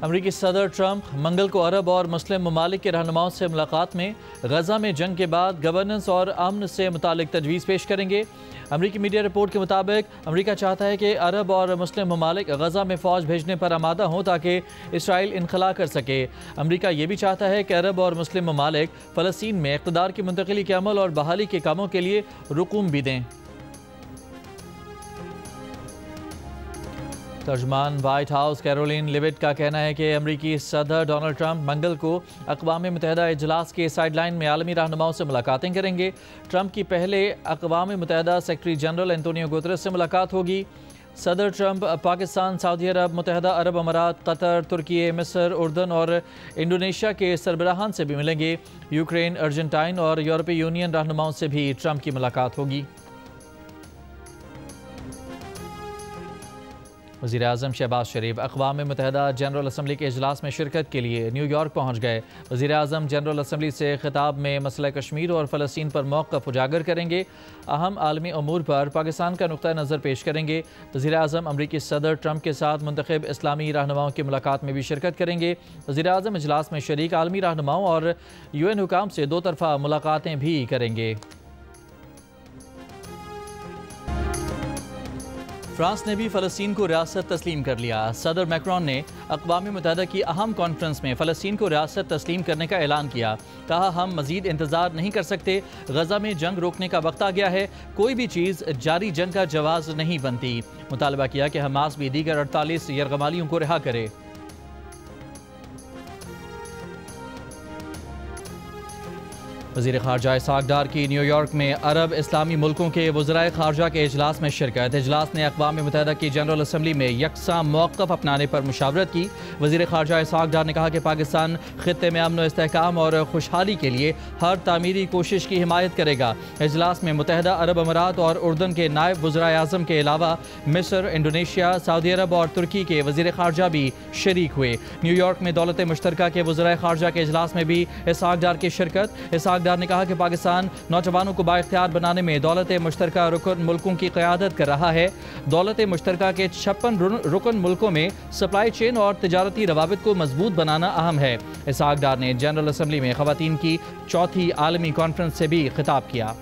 अमरीकी सदर ट्रंप मंगल को अरब और मुस्लिम ममालिक के रहनुमाओं से मुलाकात में गजा में जंग के बाद गवर्नेंस और अमन से मुतालिक तजवीज़ पेश करेंगे। अमरीकी मीडिया रिपोर्ट के मुताबिक अमरीका चाहता है कि अरब और मुस्लिम ममालिक गजा में फ़ौज भेजने पर आमादा हों ताकि इसराइल इनखला कर सके। अमरीका ये भी चाहता है कि अरब और मुस्लिम ममालिक फ़लस्तीन में इक़्तिदार की मुंतकिली के अमल और बहाली के कामों के लिए रुकूम भी दें। तर्जमान वाइट हाउस कैरोलिन लिविट का कहना है कि अमरीकी सदर डोनाल्ड ट्रंप मंगल को अक़वाम मुत्तहिदा इजलास के साइडलाइन में आलमी रहनुमाओं से मुलाकातें करेंगे। ट्रंप की पहले अक़वाम मुत्तहिदा सेक्रेटरी जनरल एंटोनियो गुतरस से मुलाकात होगी। सदर ट्रंप पाकिस्तान, सऊदी अरब, मुत्तहिदा अरब अमारात, कतर, तुर्की, मिस्र, उर्दन और इंडोनेशिया के सरबराहान से भी मिलेंगे। यूक्रेन, अर्जेंटाइन और यूरोपीय यूनियन रहनुमाओं से भी ट्रंप की मुलाकात होगी। वज़ीर आज़म शहबाज शरीफ अक़वाम मुत्तहिदा जनरल असम्बली के इजलास में शिरकत के लिए न्यूयॉर्क पहुँच गए। वज़ीर आज़म जनरल असम्बली से खिताब में मसला कश्मीर और फ़लस्तीन पर मौक़िफ़ उजागर करेंगे। अहम आलमी अमूर पर पाकिस्तान का नुक्ता नज़र पेश करेंगे। वज़ीर आज़म अमरीकी सदर ट्रंप के साथ मुंतखब इस्लामी रहनुमाओं की मुलाकात में भी शिरकत करेंगे। वज़ीर आज़म इजलास में शरीक आलमी रहनुमाओं और UN हुकाम से दो तरफ़ा मुलाकातें भी करेंगे। फ्रांस ने भी फ़लस्तीन को रियासत तस्लीम कर लिया। सदर मैक्रोन ने अक़वाम मुत्तहिदा की अहम कॉन्फ्रेंस में फ़लस्तीन को रियासत तस्लीम करने का ऐलान किया। कहा, हम मज़ीद इंतज़ार नहीं कर सकते। गजा में जंग रोकने का वक्त आ गया है। कोई भी चीज़ जारी जंग का जवाज़ नहीं बनती। मुतालबा किया कि हमास भी दीगर 48 यरगमालियों को रिहा करे। वज़ीर ख़ारजा इसहाक़ डार की न्यूयॉर्क में अरब इस्लामी मुल्कों के वज़राए ख़ारजा के इजलास में शिरकत। इजलास ने अक़वाम मुत्तहिदा की जनरल असम्बली में यकसा मौक़िफ़ अपनाने पर मुशावरत की। वज़ीर ख़ारजा इसहाक़ डार ने कहा कि पाकिस्तान ख़ित्ते में अमन व इस्तेहकाम और खुशहाली के लिए हर तामीरी कोशिश की हिमायत करेगा। इजलास में मुत्तहिदा अरब अमारात और उर्दन के नायब वज़राए आज़म के अलावा मिस्र, इंडोनेशिया, सऊदी अरब और तुर्की के वज़ीर ख़ारजा भी शरीक हुए। न्यूयॉर्क में दौलत मुश्तरका के वज़राए ख़ारजा के इजलास में भी इसहाक़ डार की शिरकत। इसहाक़ डार ने कहा कि पाकिस्तान नौजवानों को बाइख्तियार बनाने में दौलत मुश्तरका रुकन मुल्कों की क़यादत कर रहा है। दौलत मुश्तरका के 56 रुकन मुल्कों में सप्लाई चेन और तिजारती रवाबित को मजबूत बनाना अहम है। इसहाक़ डार ने जनरल असम्बली में ख़वातीन की चौथी आलमी कॉन्फ्रेंस से भी खिताब किया।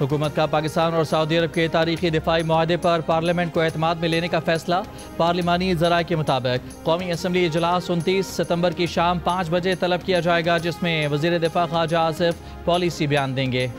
हुकूमत का पाकिस्तान और सऊदी अरब के तारीखी दिफाई मुआहदे पर पार्लियामेंट को एतमाद में लेने का फैसला। पार्लिमानी ज़राए के मुताबिक कौमी असम्बली इजलास 29 सितंबर की शाम 5 बजे तलब किया जाएगा, जिसमें वज़ीर दिफा ख्वाजा आसिफ पॉलिसी बयान देंगे।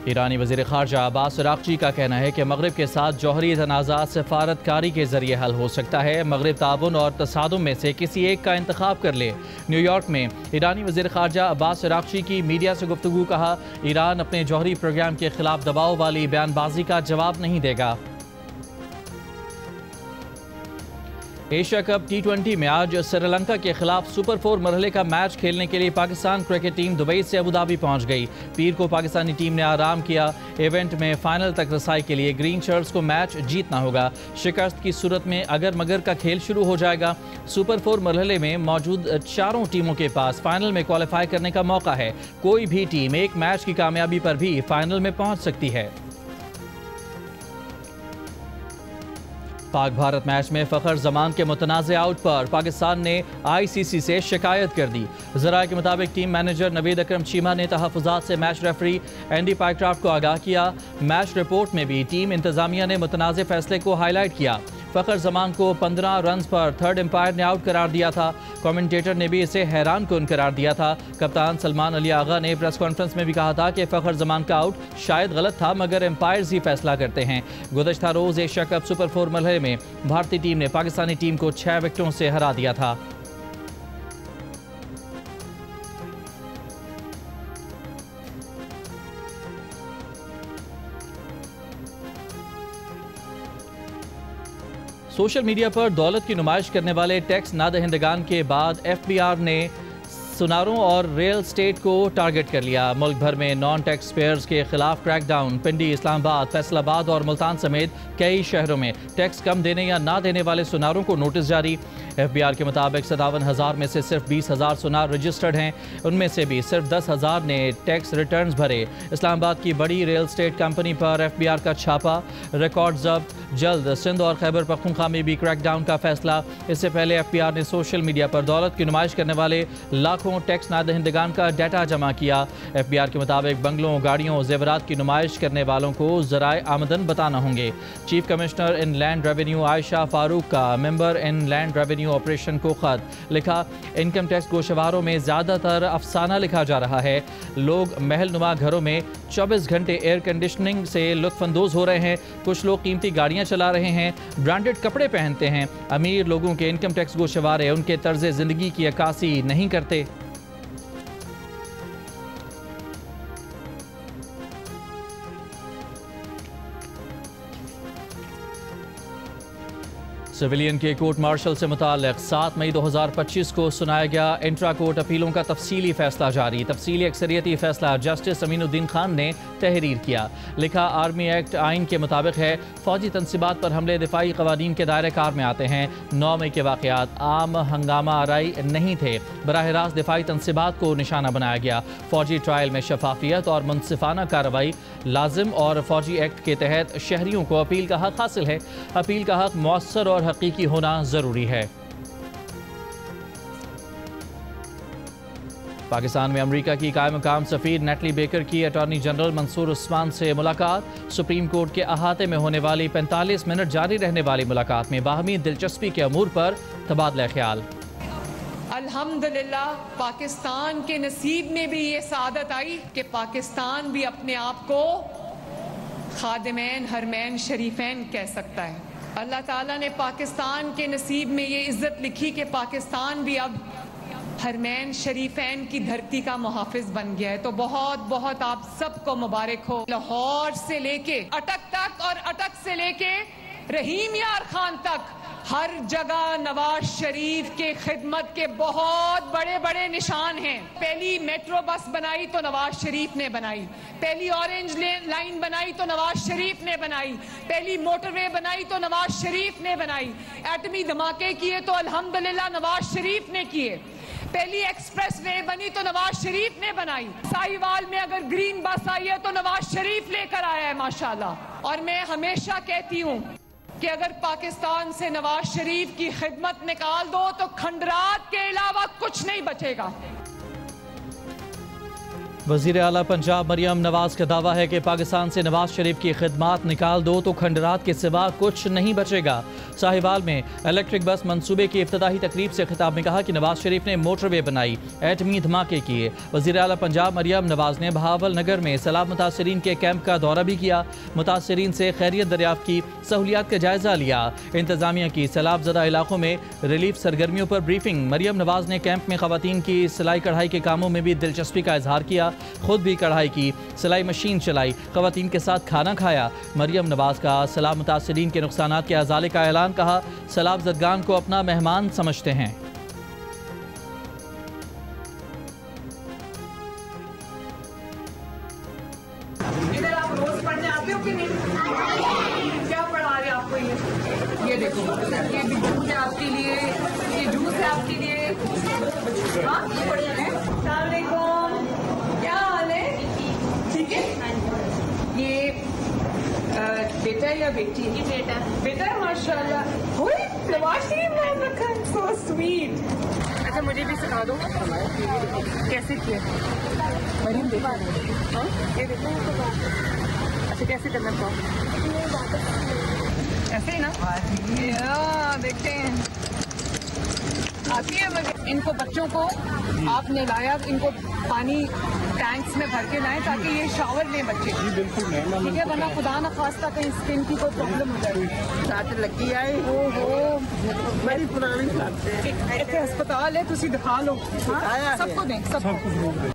ईरानी वज़ीर ख़ारजा अब्बास अराग़ची का कहना है कि मग़रिब के साथ जौहरी तनाज़ात सफारतकारी के ज़रिए हल हो सकता है। मग़रिब ताउन और तसादुम में से किसी एक का इंतखाब कर ले। न्यूयॉर्क में ईरानी वज़ीर ख़ारजा अब्बास अराग़ची की मीडिया से गुफ्तगू। कहा, ईरान अपने जौहरी प्रोग्राम के ख़िलाफ़ दबाव वाली बयानबाजी का जवाब नहीं देगा। एशिया कप T20 में आज श्रीलंका के खिलाफ सुपर 4 मरहले का मैच खेलने के लिए पाकिस्तान क्रिकेट टीम दुबई से अबूधाबी पहुंच गई। पीर को पाकिस्तानी टीम ने आराम किया। इवेंट में फाइनल तक रसाई के लिए ग्रीन शर्ट्स को मैच जीतना होगा। शिकस्त की सूरत में अगर मगर का खेल शुरू हो जाएगा। सुपर 4 मरहले में मौजूद चारों टीमों के पास फाइनल में क्वालिफाई करने का मौका है। कोई भी टीम एक मैच की कामयाबी पर भी फाइनल में पहुँच सकती है। पाक भारत मैच में फ़खर जमान के मुतनाज़ आउट पर पाकिस्तान ने ICC से शिकायत कर दी। ज़राए के मुताबिक टीम मैनेजर नवीद अकरम चीमा ने तहफ़्फ़ुज़ात से मैच रेफरी एंडी पाइक्राफ्ट को आगाह किया। मैच रिपोर्ट में भी टीम इंतज़ामिया ने मुतनाज़ फैसले को हाईलाइट किया। फ़खर जमान को 15 रन पर थर्ड एम्पायर ने आउट करार दिया था। कमेंटेटर ने भी इसे हैरान कुन करार दिया था। कप्तान सलमान अली आगा ने प्रेस कॉन्फ्रेंस में भी कहा था कि फ़खर जमान का आउट शायद गलत था, मगर एम्पायर्स ही फैसला करते हैं। गुज़श्ता रोज़ एशिया कप सुपर 4 मरहले में भारतीय टीम ने पाकिस्तानी टीम को 6 विकेटों से हरा दिया था। सोशल मीडिया पर दौलत की नुमाइश करने वाले टैक्स नादहिंदगान के बाद FBR ने सुनारों और रियल स्टेट को टारगेट कर लिया। मुल्क भर में नॉन टैक्स पेयर्स के खिलाफ क्रैकडाउन। पिंडी, इस्लामाबाद, फैसलाबाद और मुल्तान समेत कई शहरों में टैक्स कम देने या ना देने वाले सुनारों को नोटिस जारी। FBI के मुताबिक 57,000 में से सिर्फ 20,000 सुनार रजिस्टर्ड हैं। उनमें से भी सिर्फ 10,000 ने टैक्स रिटर्न्स भरे। इस्लामाबाद की बड़ी रियल एस्टेट कंपनी पर FBI का छापा, रिकॉर्ड जब्त। जल्द सिंध और खैबर पख्तूनख्वा में भी क्रैकडाउन का फैसला। इससे पहले FBI ने सोशल मीडिया पर दौलत की नुमाइश करने वाले लाखों टैक्स नादहिंदगान का डाटा जमा किया। FBI के मुताबिक बंगलों, गाड़ियों और जेवरात की नुमाइश करने वालों को ज़राए आमदन बताना होंगे। Chief commissioner in land revenue Ayesha Farooq का member in land revenue operation को खत लिखा। इनकम टैक्स गोशवारों में ज़्यादातर अफसाना लिखा जा रहा है। लोग महल नुमा घरों में 24 घंटे एयर कंडीशनिंग से लुत्फानंदोज हो रहे हैं। कुछ लोग कीमती गाड़ियाँ चला रहे हैं, ब्रांडेड कपड़े पहनते हैं। अमीर लोगों के इनकम टैक्स गोशवारे उनके तर्ज ज़िंदगी की अक्कासी नहीं करते। सिविलियन के कोर्ट मार्शल से मुताल्लिक 7 मई 2025 को सुनाया गया इंट्रा कोर्ट अपीलों का तफसीली फैसला जारी। तफसीली अक्सरियती फैसला जस्टिस अमीनुद्दीन खान ने तहरीर किया। लिखा, आर्मी एक्ट आइन के मुताबिक है, फौजी तनसीबात पर हमले दिफाई कवानीन के दायरे कार में आते हैं। 9 मई के वाक़यात आम हंगामा आराई नहीं थे, बराह रास्त दिफाई तनसीबात को निशाना बनाया गया। फौजी ट्रायल में शफाफियत और मुनसिफाना कार्रवाई लाजिम और फौजी एक्ट के तहत शहरियों को अपील का हक हासिल है। अपील का हक मौसर और हकीकी होना ज़रूरी है। पाकिस्तान में अमेरिका की कायम मकाम सफ़ीर नेटली बेकर की अटॉर्नी जनरल मंसूर उस्मान से मुलाकात। सुप्रीम कोर्ट के अहाते में होने वाली 45 मिनट जारी रहने वाली मुलाकात में बाहमी दिलचस्पी के अमूर पर तबादला ख्याल। अल्हम्दुलिल्लाह पाकिस्तान के नसीब में भी ये सादत आई कि पाकिस्तान भी अपने आप को खादिमैन हरमैन शरीफैन कह सकता है। अल्लाह ताला ने पाकिस्तान के नसीब में ये इज्जत लिखी कि पाकिस्तान भी अब हरमैन शरीफैन की धरती का मुहाफिज बन गया है। तो बहुत बहुत आप सबको मुबारक हो। लाहौर से लेके अटक तक और अटक से लेके रहीम यार खान तक हर जगह नवाज शरीफ के खिदमत के बहुत बड़े बड़े निशान हैं। पहली मेट्रो बस बनाई तो नवाज शरीफ ने बनाई, पहली ऑरेंज लाइन बनाई तो नवाज शरीफ ने बनाई, पहली मोटरवे बनाई तो नवाज शरीफ ने बनाई, एटमी धमाके किए तो अल्हम्दुलिल्लाह नवाज शरीफ ने किए, पहली एक्सप्रेस वे बनी तो नवाज शरीफ ने बनाई। साहिवाल में अगर ग्रीन बस आई है तो नवाज शरीफ लेकर आया है माशाल्लाह। और मैं हमेशा कहती हूँ कि अगर पाकिस्तान से नवाज शरीफ की खिदमत निकाल दो तो खंडरात के अलावा कुछ नहीं बचेगा। वज़ीर आला पंजाब मरियम नवाज का दावा है कि पाकिस्तान से नवाज शरीफ की खिदमत निकाल दो तो खंडरात के सिवा कुछ नहीं बचेगा। साहिवाल में इलेक्ट्रिक बस मंसूबे की इफ्तिताही तकरीब से खिताब में कहा कि नवाज शरीफ ने मोटरवे बनाई, एटमी धमाके किए। वज़ीर आला पंजाब मरियम नवाज ने बहावल नगर में सैलाब मुतासरीन के कैंप का दौरा भी किया, मुतासरीन से खैरियत दरियाफ्त की, सहूलियात का जायजा लिया। इंतजामिया की सैलाब ज़दा इलाकों में रिलीफ सरगर्मियों पर ब्रीफिंग। मरियम नवाज ने कैंप में खवातीन की सिलाई कढ़ाई के कामों में भी दिलचस्पी का इजहार किया, खुद भी कढ़ाई की, सिलाई मशीन चलाई, खवातीन के साथ खाना खाया। मरियम नवाज का सैलाब मुतासरीन के नुकसानात के अजाले का ऐलान। कहा, सैलाब ज़दगान को अपना मेहमान समझते हैं। इधर आप रोज पढ़ने आते हो कि नहीं? क्या पढ़ा रहे आपको? ये देखो, ये भी जूस है आपके लिए, ये जूस है आपके लिए। हाँ, ये बढ़िया है। अस्सलाम वालेकुम, क्या हाल है? ठीक है। ये बेटा या बेटी? ये बेटा। बेटा है माशाल्लाह। नवाज शरीफ नाम रखा है, सो स्वीट। अच्छा मुझे भी सिखा दो कैसे किया। मरीम देखो, हाँ ये देखो। अच्छा कैसे करना चाहो? ऐसे ही ना? देखते हैं आती है मगर। इनको बच्चों को आपने लाया, इनको पानी टैंक्स में भर के लाएं ताकि ये शावर लें बच्चे। बिल्कुल ठीक है, वरना खुदा न खास्ता कहीं स्किन की कोई प्रॉब्लम हो जाए। साथ लगी आई हो बड़ी पुरानी इतने अस्पताल है, तुसी दिखा लो। हाँ? सबको दें, सबको।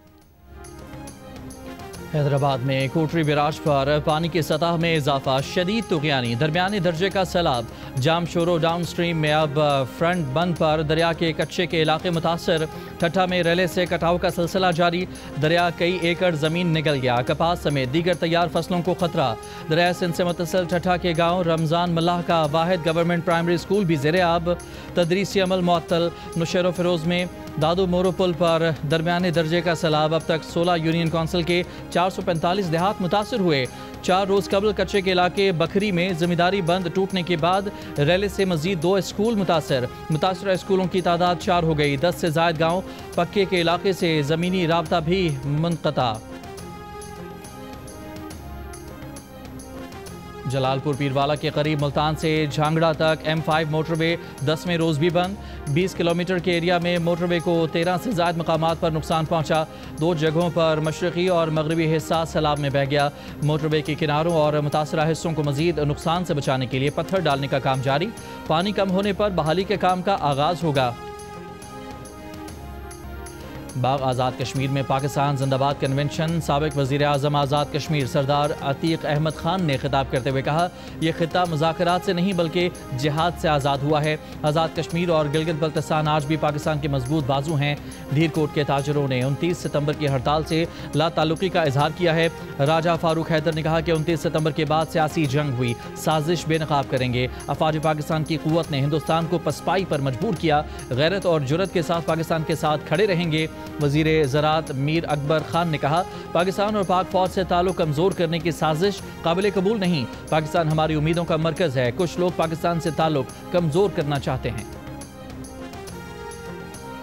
हैदराबाद में कोटरी बैराज पर पानी की सतह में इजाफा, शदीद तुग़यानी, दरमियाने दर्जे का सैलाब। जामशोरो डाउन स्ट्रीम में अब फ्रंट बंद पर दरिया के कच्चे के इलाके मुतासर। ठट्ठा में रेले से कटाव का सिलसिला जारी। दरिया कई एकड़ ज़मीन निकल गया। कपास समेत दीगर तैयार फसलों को खतरा। दरिया सिंध से मुतसिल ठट्ठा के गाँव रमज़ान मल्लाह का वाहिद गवर्नमेंट प्राइमरी स्कूल भी ज़ेरे आब। तदरीसी अमल मुअत्तल। नुशैरो फिरोज में दादू मोरो पुल पर दरमियाने दर्जे का सैलाब। अब तक 16 यूनियन कौंसिल के 445 देहात मुतासर हुए। 4 रोज़ कबल कच्चे के इलाके बखरी में ज़मींदारी बंद टूटने के बाद रेले से मजीद 2 स्कूल मुतासर स्कूलों की तादाद 4 हो गई। 10 से ज़ायद गाँव पक्के के इलाके से ज़मीनी राबता भी मुनक़ता। जलालपुर पीरवाला के करीब मुल्तान से झांगड़ा तक M5 मोटरवे 10वें रोज़ भी बंद। 20 किलोमीटर के एरिया में मोटरवे को 13 से ज़ायद मकामात पर नुकसान पहुंचा। 2 जगहों पर मशरक़ी और मगरबी हिस्सा सैलाब में बह गया। मोटरवे के किनारों और मुतासरा हिस्सों को मज़ीद नुकसान से बचाने के लिए पत्थर डालने का काम जारी। पानी कम होने पर बहाली के काम का आगाज़ होगा। बाग आज़ाद कश्मीर में पाकिस्तान जिंदाबाद कन्वेंशन। साबिक वज़ीर आज़म आज़ाद कश्मीर सरदार अतीक अहमद खान ने खिताब करते हुए कहा, यह खिता मुज़ाकरात से नहीं बल्कि जिहाद से आज़ाद हुआ है। आज़ाद कश्मीर और गिलगित बल्तिस्तान आज भी पाकिस्तान के मजबूत बाजू हैं। धीरकोट के ताजरों ने 29 सितंबर की हड़ताल से लाताल्लुकी का इजहार किया है। राजा फारूक हैदर ने कहा कि 29 सितंबर के बाद सियासी जंग हुई, साजिश बेनकाब करेंगे। अफवाज पाकिस्तान की क़ुव्वत ने हिंदुस्तान को पसपाई पर मजबूर किया। गैरत और जुर्रत के साथ पाकिस्तान के साथ खड़े रहेंगे। वज़ीर ज़राअत मीर अकबर खान ने कहा, पाकिस्तान और पाक फौज से ताल्लुक कमज़ोर करने की साजिश काबिल कबूल नहीं। पाकिस्तान हमारी उम्मीदों का मरकज़ है। कुछ लोग पाकिस्तान से ताल्लुक कमज़ोर करना चाहते हैं।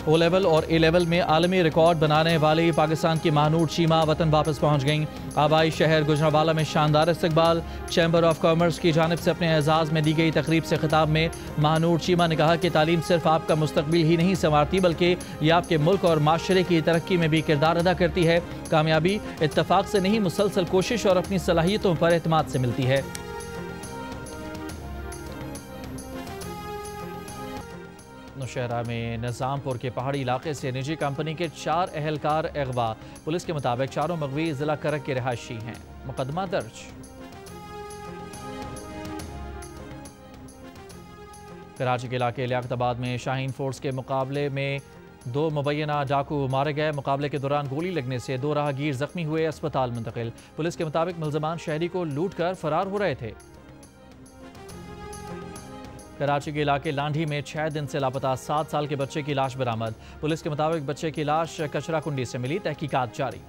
O लेवल और A लेवल में आलमी रिकॉर्ड बनाने वाली पाकिस्तान की महानूर शीमा वतन वापस पहुंच गईं। आबाई शहर गुजरांवाला में शानदार इस्तकबाल। चैम्बर ऑफ कॉमर्स की जानिब से अपने एजाज़ में दी गई तकरीब से खिताब में महानूर शीमा ने कहा कि तालीम सिर्फ आपका मुस्तकबिल ही नहीं संवारती बल्कि ये आपके मुल्क और माशरे की तरक्की में भी किरदार अदा करती है। कामयाबी इत्तफाक से नहीं, मुसलसल कोशिश और अपनी सलाहियतों पर एतमाद से मिलती है। नौशहरा में निज़ामपुर के पहाड़ी इलाके से निजी कंपनी के 4 अहलकार अगवा। पुलिस के मुताबिक चारों मगवी जिला करक के रिहायशी हैं। मुकदमा दर्ज। कराची के इलाके लियाकताबाद में शाहीन फोर्स के मुकाबले में 2 मुबैना डाकू मारे गए। मुकाबले के दौरान गोली लगने से 2 राहगीर जख्मी हुए, अस्पताल मुंतकिल। पुलिस के मुताबिक मुल्ज़मान शहरी को लूट कर फरार हो रहे थे। कराची के इलाके लांढी में 6 दिन से लापता 7 साल के बच्चे की लाश बरामद। पुलिस के मुताबिक बच्चे की लाश कचरा कुंडी से मिली, तहकीकात जारी।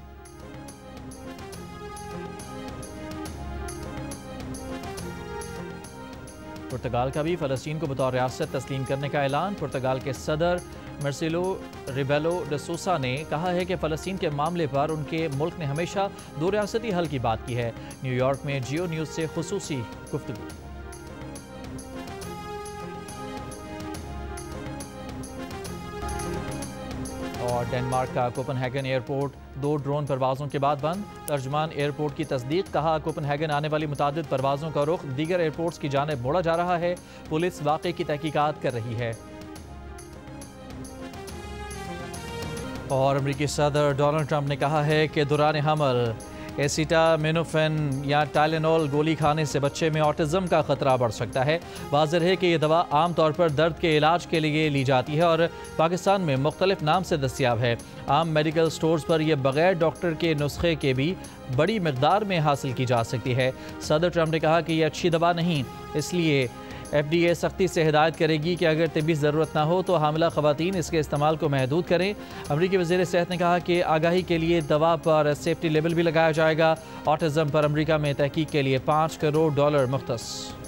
पुर्तगाल का भी फ़लस्तीन को बतौर रियासत तस्लीम करने का ऐलान। पुर्तगाल के सदर मार्सेलो रिबेलो डी सोसा ने कहा है कि फ़लस्तीन के मामले पर उनके मुल्क ने हमेशा 2 रियासती हल की बात की है। न्यूयॉर्क में जियो न्यूज़ से खुसूसी गुफ्तगू। और डेनमार्क का कोपनहेगन एयरपोर्ट 2 ड्रोन परवाज़ों के बाद बंद। तर्जमान एयरपोर्ट की तस्दीक, कहा कोपनहेगन आने वाली मुतादिद परवाज़ों का रुख दीगर एयरपोर्ट्स की जानिब मोड़ा जा रहा है। पुलिस वाक़े की तहकीकात कर रही है। और अमरीकी सदर डोनाल्ड ट्रंप ने कहा है कि दौरान हमल एसिटामिनोफेन या टाइलेनॉल गोली खाने से बच्चे में ऑटिज़म का ख़तरा बढ़ सकता है। वाज़ेह है कि यह दवा आम तौर पर दर्द के इलाज के लिए ली जाती है और पाकिस्तान में मुख्तलिफ नाम से दस्तियाब है। आम मेडिकल स्टोर्स पर यह बग़ैर डॉक्टर के नुस्खे के भी बड़ी मकदार में हासिल की जा सकती है। सदर ट्रंप ने कहा कि यह अच्छी दवा नहीं, इसलिए FDA सख्ती से हिदायत करेगी कि अगर तिब्बी ज़रूरत ना हो तो हामिला ख़वातीन इसके इस्तेमाल को महदूद करें। अमरीकी वज़ीर सेहत ने कहा कि आगाही के लिए दवा पर सेफ्टी लेबल भी लगाया जाएगा। ऑटिज़म पर अमरीका में तहकीक के लिए $5 करोड़ मुख्तस।